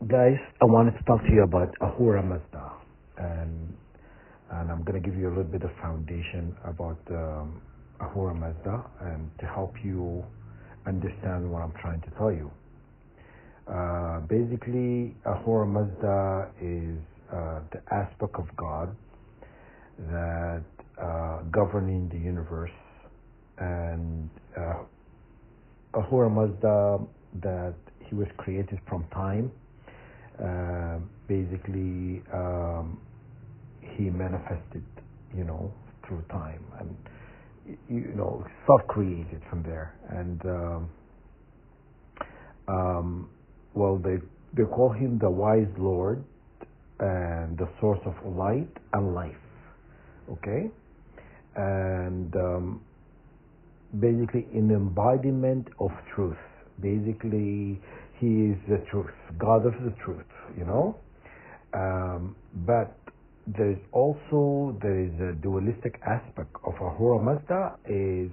Guys, I wanted to talk to you about Ahura Mazda, and I'm gonna give you a little bit of foundation about Ahura Mazda, and to help you understand what I'm trying to tell you. Basically, Ahura Mazda is the aspect of God that governing the universe, and Ahura Mazda that he was created from time. Basically, he manifested, through time, and self-created from there. And well, they call him the wise Lord and the source of light and life. Okay, and basically, an embodiment of truth. Basically, he is the truth, God of the truth, but there is a dualistic aspect of Ahura Mazda is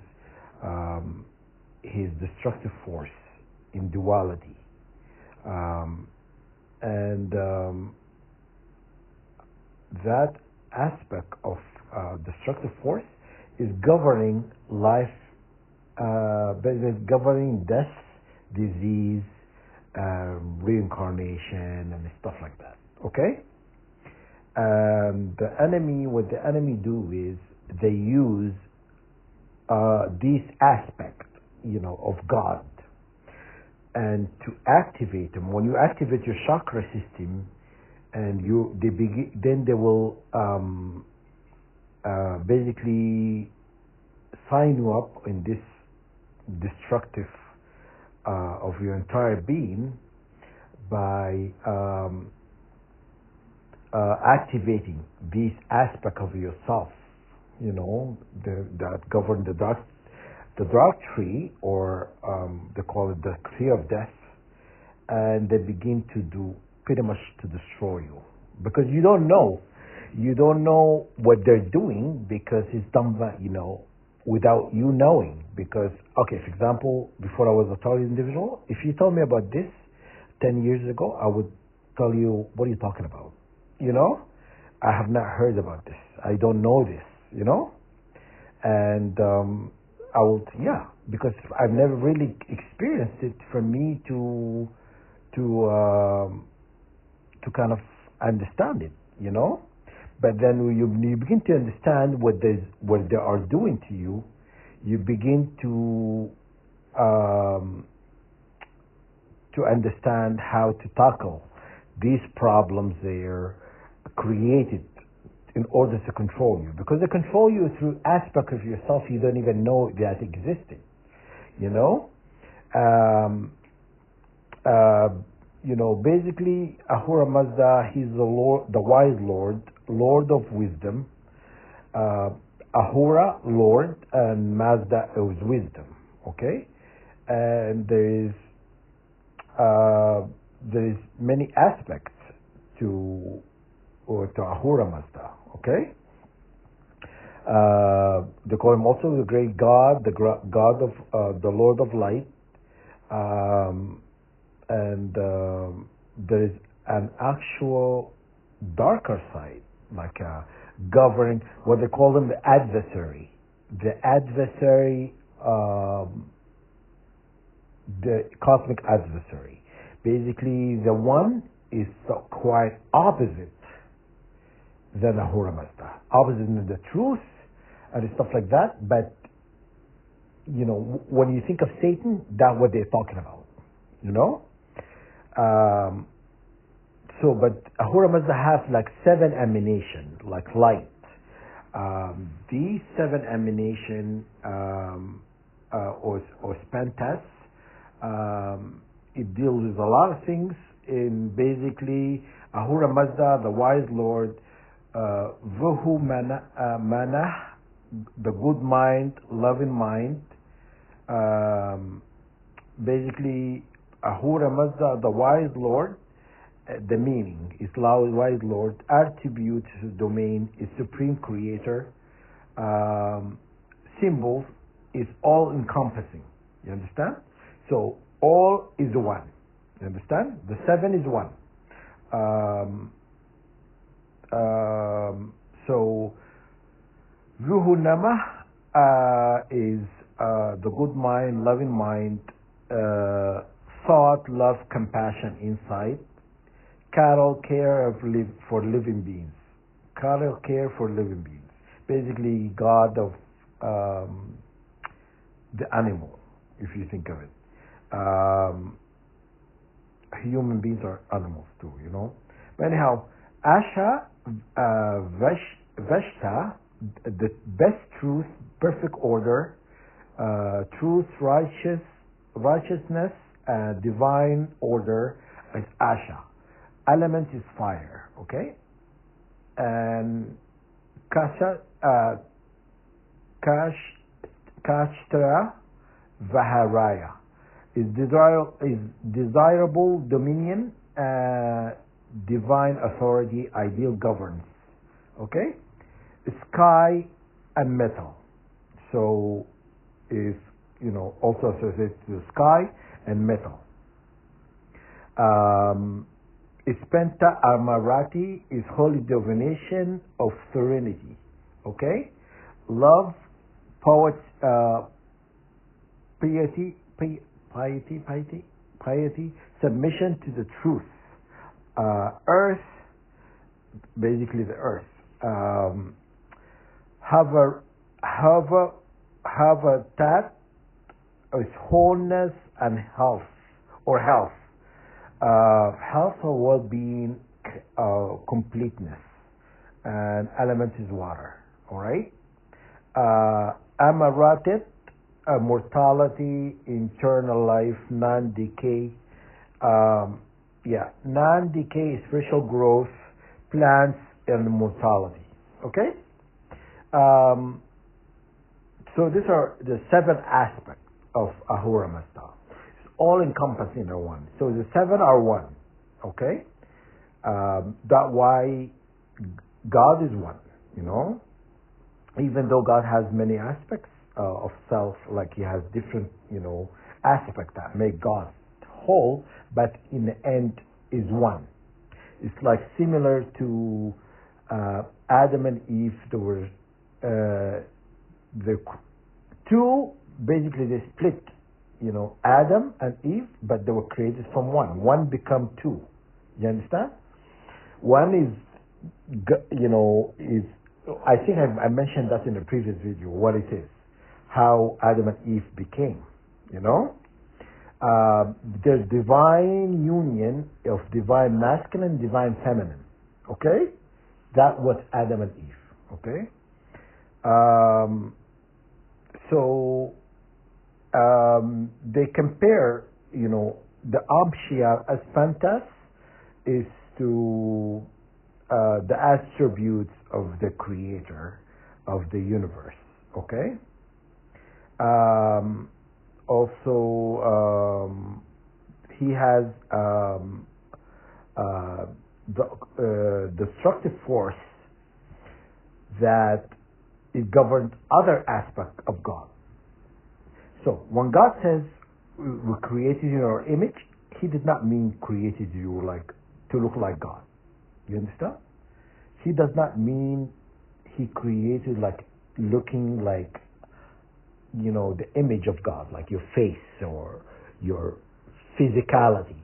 his destructive force in duality, and that aspect of destructive force is governing life, governing death, disease, reincarnation, and stuff like that. Okay? What the enemy do is they use this aspect, of God, and to activate them. When you activate your chakra system, and then they will basically sign you up in this destructive of your entire being by activating this aspect of yourself, that govern the dark tree, or they call it the tree of death, and they begin to do pretty much to destroy you, because you don't know what they're doing, because it's done by, without you knowing. Because, okay, for example, before I was a target individual, if you told me about this 10 years ago, I would tell you, what are you talking about? I have not heard about this. I don't know this, and I will, because I've never really experienced it. For me to kind of understand it, But then when you begin to understand what they are doing to you, you begin to understand how to tackle these problems they are created in order to control you. Because they control you through aspects of yourself you don't even know that existed. Basically, Ahura Mazda, he's the Lord, the wise Lord, Lord of wisdom. Ahura, Lord, and Mazda is wisdom. Okay, and there is many aspects to Ahura Mazda. Okay, they call him also the great God, the God of the Lord of Light. And there is an actual darker side, like governing, what they call them, the adversary. The adversary, the cosmic adversary. Basically, the one is quite opposite than Ahura Mazda. Opposite in the truth and stuff like that. But, when you think of Satan, that's what they're talking about. But Ahura Mazda has like 7 emanations, like light. These 7 emanations, or Spentas, it deals with a lot of things. In basically, Ahura Mazda, the wise Lord, Vuhu Mana, the good mind, loving mind. Basically, Ahura Mazda, the wise Lord, the meaning is wise Lord, attribute, domain is supreme creator, symbols is all encompassing. You understand? So all is one. You understand? The 7 is one. Um, so Ruhu Nama is the good mind, loving mind, thought, love, compassion, insight. Cattle care for living beings. Cattle care for living beings. Basically, God of the animal, if you think of it. Human beings are animals too, you know. But anyhow, Asha, Veshta, the best truth, perfect order, truth, righteousness, divine order is Asha. Element is fire, okay? And Kashtra Vaharaya is desirable dominion, divine authority, ideal governance, okay? Sky and metal, so is, you know, also associated to the sky and metal. Spenta Amarati is holy divination of serenity, okay? Love, poet, piety, submission to the truth. Earth, basically the earth. Habitat is wholeness and health, or health. Health or well-being, completeness, and element is water. All right. Amaratit, mortality, eternal life, non-decay. Non-decay, spiritual growth, plants, and mortality. Okay. So these are the 7 aspects of Ahura Mazda. All encompassing are one. So the 7 are one. Okay? That why God is one, you know? Even though God has many aspects of self, like he has different, you know, aspects that make God whole, but in the end is one. It's like similar to Adam and Eve. There were the two, basically they split, you know, Adam and Eve, but they were created from one. One become two. You understand? One is, you know, is, I think I mentioned that in the previous video, what it is, how Adam and Eve became, you know? There's divine union of divine masculine, divine feminine, okay? That was Adam and Eve, okay? They compare, you know, the Abshia as Spentas is to the attributes of the creator of the universe, okay? He has the destructive force that it governs other aspects of God. So when God says we created you in our image, he did not mean created you like to look like God. You understand? He does not mean he created like looking like, you know, the image of God, like your face or your physicality.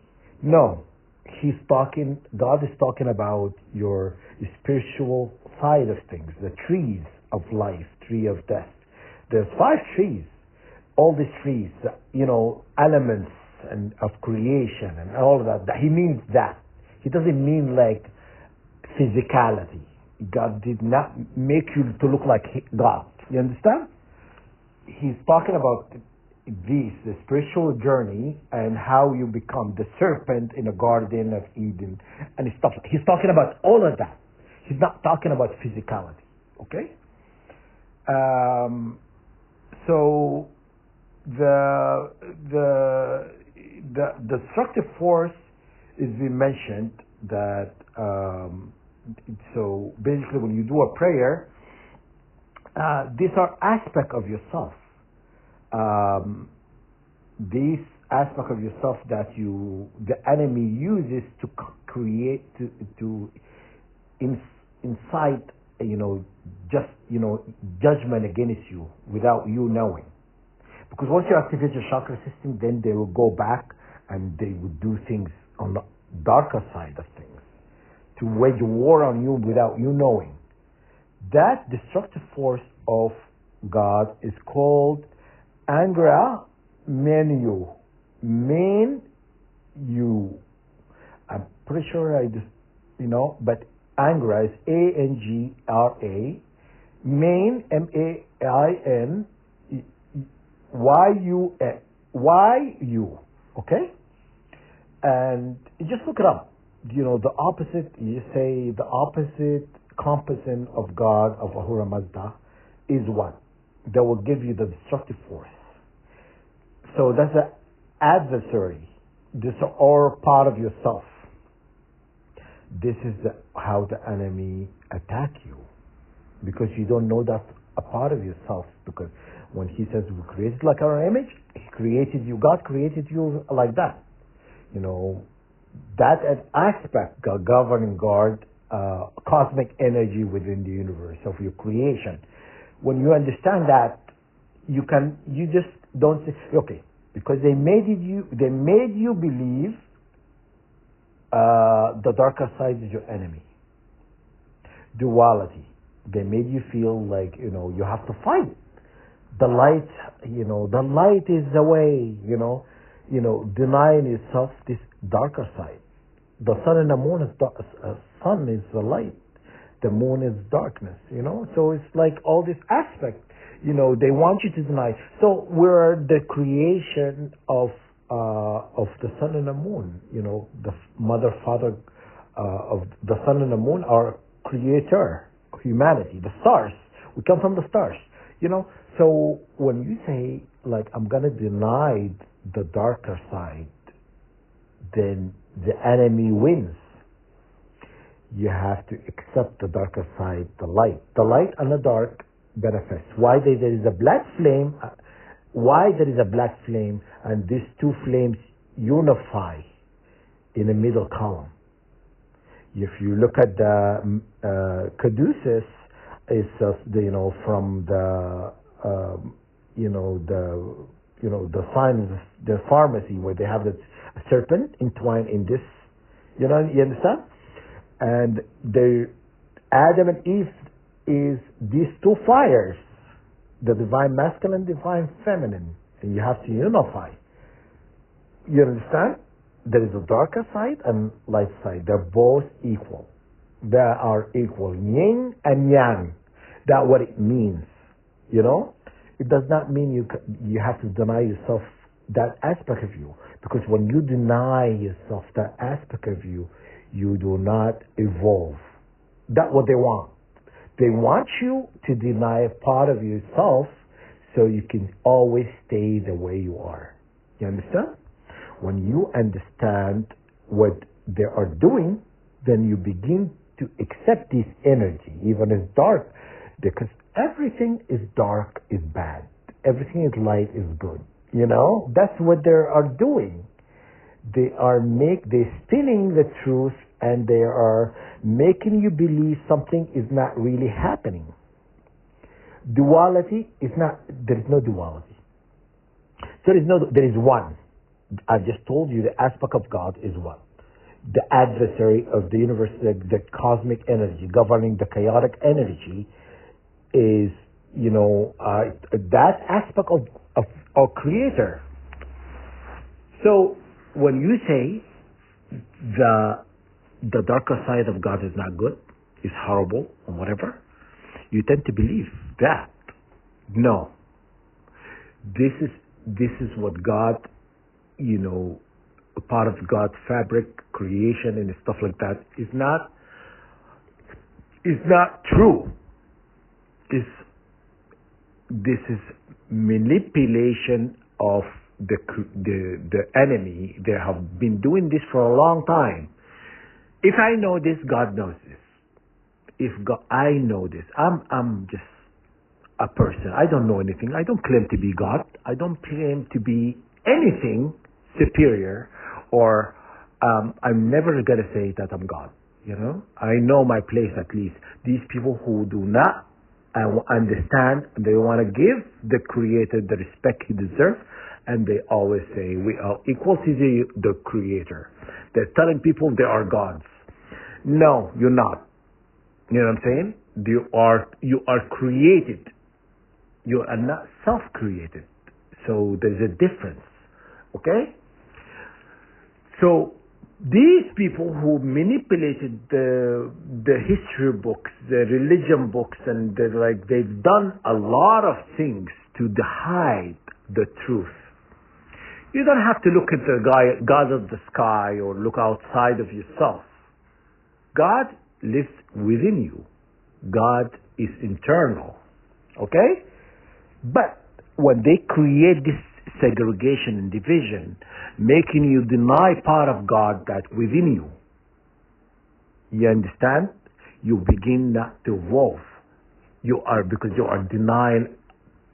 No, God is talking about your spiritual side of things, the trees of life, tree of death. There's 5 trees. All these trees, you know, elements and of creation and all of that. He means that. He doesn't mean like physicality. God did not make you to look like God. You understand? He's talking about the spiritual journey and how you become the serpent in the Garden of Eden and stuff. He's talking about all of that. He's not talking about physicality. Okay? So the destructive force is we mentioned that so basically when you do a prayer, these are aspects of yourself. These aspects of yourself that the enemy uses to create to incite, just judgment against you without you knowing. Because once you activate your chakra system, then they will go back and they will do things on the darker side of things to wage war on you without you knowing. That destructive force of God is called Angra Mainyu. Mainyu. I'm pretty sure I just, but Angra is A-N-G-R-A. Main, M-A-I-N-Y-U. Okay? And you just look it up. The opposite, you say the opposite composite of God, of Ahura Mazda, is what? That will give you the destructive force. So that's an adversary. This is all part of yourself. This is how the enemy attack you. Because you don't know that's a part of yourself. Because when he says we created like our image, he created you. God created you like that. That aspect, governing God, cosmic energy within the universe of your creation. When you understand that, you just don't say, okay, because they made you believe the darker side is your enemy. Duality. They made you feel like, you have to fight. The light, the light is the way, denying yourself this darker side. The sun and the moon is sun is the light. The moon is darkness, So it's like all this aspect, they want you to deny. So we're the creation of the sun and the moon, the mother, father of the sun and the moon are creator, humanity, the stars. We come from the stars, So when you say, like, I'm going to deny the darker side, then the enemy wins. You have to accept the darker side, the light. The light and the dark manifest. Why there is a black flame? Why there is a black flame and these two flames unify in the middle column? If you look at the caduceus, it's from the the signs, the pharmacy where they have the serpent entwined in this. You understand? And the Adam and Eve is these two fires, the divine masculine, divine feminine, and you have to unify. You understand? There is a darker side and light side. They're both equal. They are equal. Yin and yang. That's what it means. It does not mean you have to deny yourself that aspect of you. Because when you deny yourself that aspect of you, you do not evolve. That's what they want. They want you to deny a part of yourself so you can always stay the way you are. You understand? When you understand what they are doing, then you begin to accept this energy, even as dark, because everything is dark is bad. Everything is light is good. That's what they are doing. They're spinning the truth and they are making you believe something is not really happening. Duality is not, there is no duality. There is one. I just told you the aspect of God is one. The adversary of the universe, the cosmic energy, governing the chaotic energy is, that aspect of our creator. So when you say the darker side of God is not good, is horrible, or whatever, you tend to believe that. No. This is what God, a part of God's fabric, creation and stuff like that is not true. This is manipulation of the enemy. They have been doing this for a long time. If I know this, God knows this. I know this. I'm just a person. I don't know anything. I don't claim to be God. I don't claim to be anything superior or I'm never going to say that I'm God. I know my place at least. These people who do not understand, they want to give the Creator the respect he deserves, and they always say we are equal to the Creator. They're telling people they are gods. No, you're not. You know what I'm saying? You are created. You are not self-created. So there's a difference. Okay? So these people who manipulated the history books, the religion books, and they've done a lot of things to hide the truth. You don't have to look at the God of the sky or look outside of yourself. God lives within you. God is internal. Okay? But when they create this segregation and division, making you deny part of God that within you, you understand? You begin not to evolve. Because you are denying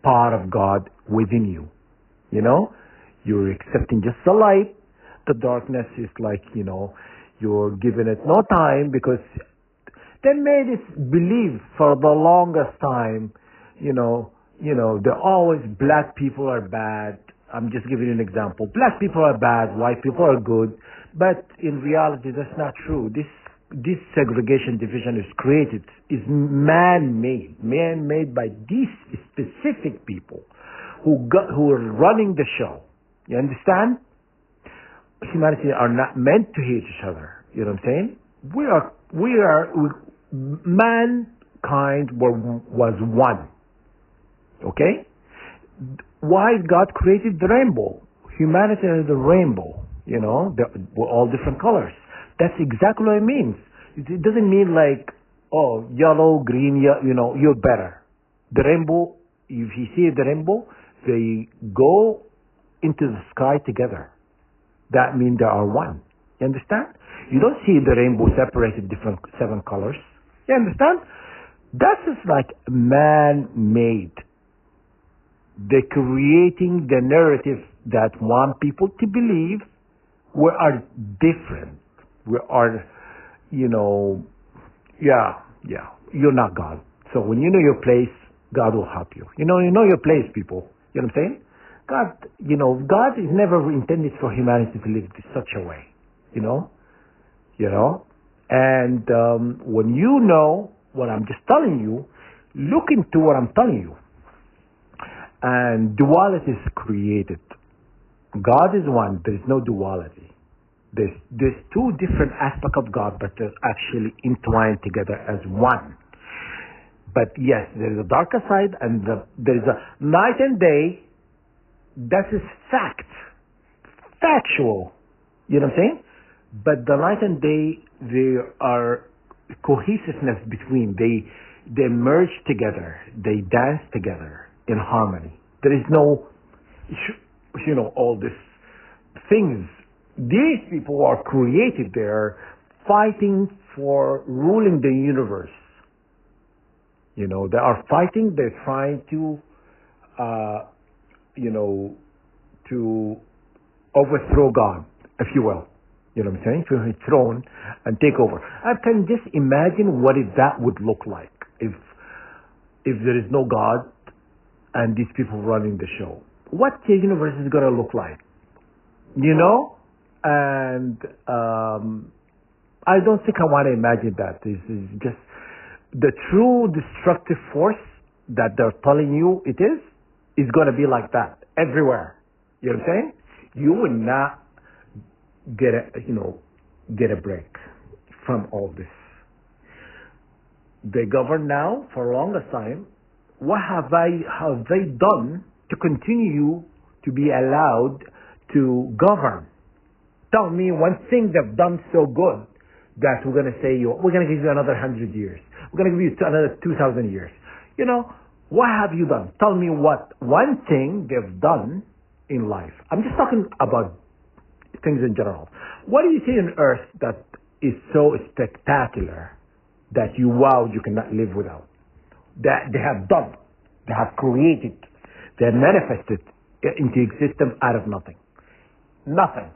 part of God within you. You're accepting just the light. The darkness is you're giving it no time, because they made us believe for the longest time, they're always black people are bad. I'm just giving you an example. Black people are bad, white people are good. But in reality, that's not true. This segregation division is man-made. Man-made by these specific people who are running the show. You understand? Humanity are not meant to hate each other. You know what I'm saying? Mankind was one. Okay? Why God created the rainbow? Humanity is the rainbow. We're all different colors. That's exactly what it means. It doesn't mean yellow, green, you're better. The rainbow, if you see the rainbow, they go into the sky together. That means they are one. You understand? You don't see the rainbow separated different 7 colors. You understand? That is man-made. They're creating the narrative that want people to believe we are different. We are, you're not God. So when you know your place, God will help you. You know your place, people. You know what I'm saying? God is never intended for humanity to live such a way. And when you know what I'm just telling you, look into what I'm telling you. And duality is created. God is one. There is no duality. There's 2 different aspects of God, but they're actually entwined together as one. But yes, there is a darker side, and there is a night and day. That is fact. Factual. You know what I'm saying? But the night and day, there are cohesiveness between. They merge together. They dance together in harmony. There is no, all these things. These people are created. They're fighting for ruling the universe. They are fighting. They're trying to, to overthrow God, if you will. You know what I'm saying? To dethrone and take over. I can just imagine what that would look like if there is no God and these people running the show. What the universe is going to look like? And I don't think I want to imagine that. This is just the true destructive force that they're telling you it is going to be like that everywhere. You know what I'm saying? You will not get a break from all this. They govern now for a longer time. What have they done to continue to be allowed to govern? Tell me one thing they've done so good that we're going to say we're going to give you another 100 years. We're going to give you another 2,000 years. What have you done? Tell me what one thing they've done in life. I'm just talking about things in general. What do you see on earth that is so spectacular that you cannot live without? That they have done, they have created, they have manifested into existence out of nothing. Nothing,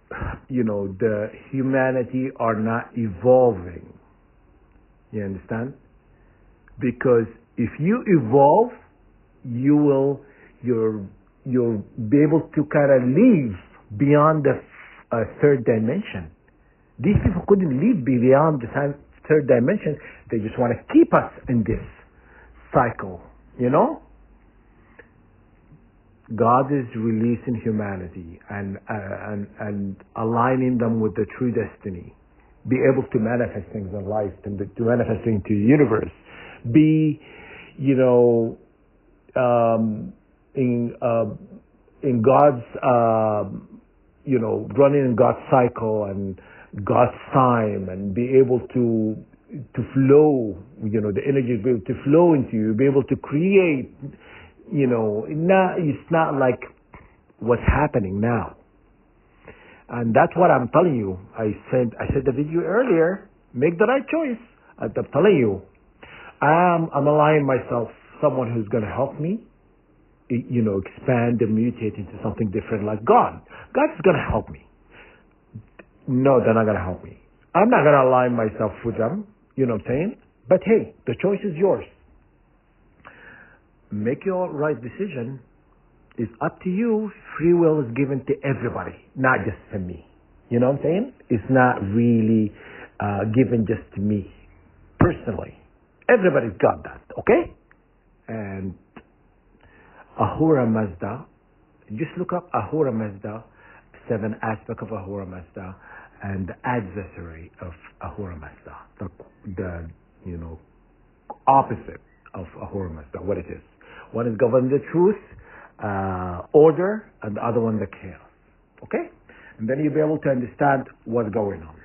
the humanity are not evolving. You understand? Because if you evolve, you'll be able to kind of live beyond the third dimension. These people couldn't live beyond the third dimension. They just want to keep us in this cycle, God is releasing humanity and aligning them with the true destiny. Be able to manifest things in life, and to manifest into the universe. Be, in God's, running in God's cycle and God's time, and be able to flow. The energy will be able to flow into you. Be able to create. It's not like what's happening now. And that's what I'm telling you. I said the video earlier, make the right choice. I'm telling you, I'm aligning myself, someone who's going to help me, expand and mutate into something different like God. God is going to help me. No, they're not going to help me. I'm not going to align myself with them. You know what I'm saying? But hey, the choice is yours. Make your right decision. It's up to you. Free will is given to everybody, not just to me. You know what I'm saying? It's not really given just to me personally. Everybody's got that, okay? And Ahura Mazda, just look up Ahura Mazda, 7 aspects of Ahura Mazda, and the adversary of Ahura Mazda, the opposite of Ahura Mazda, what it is. One is governing the truth, order, and the other one the chaos. Okay? And then you'll be able to understand what's going on.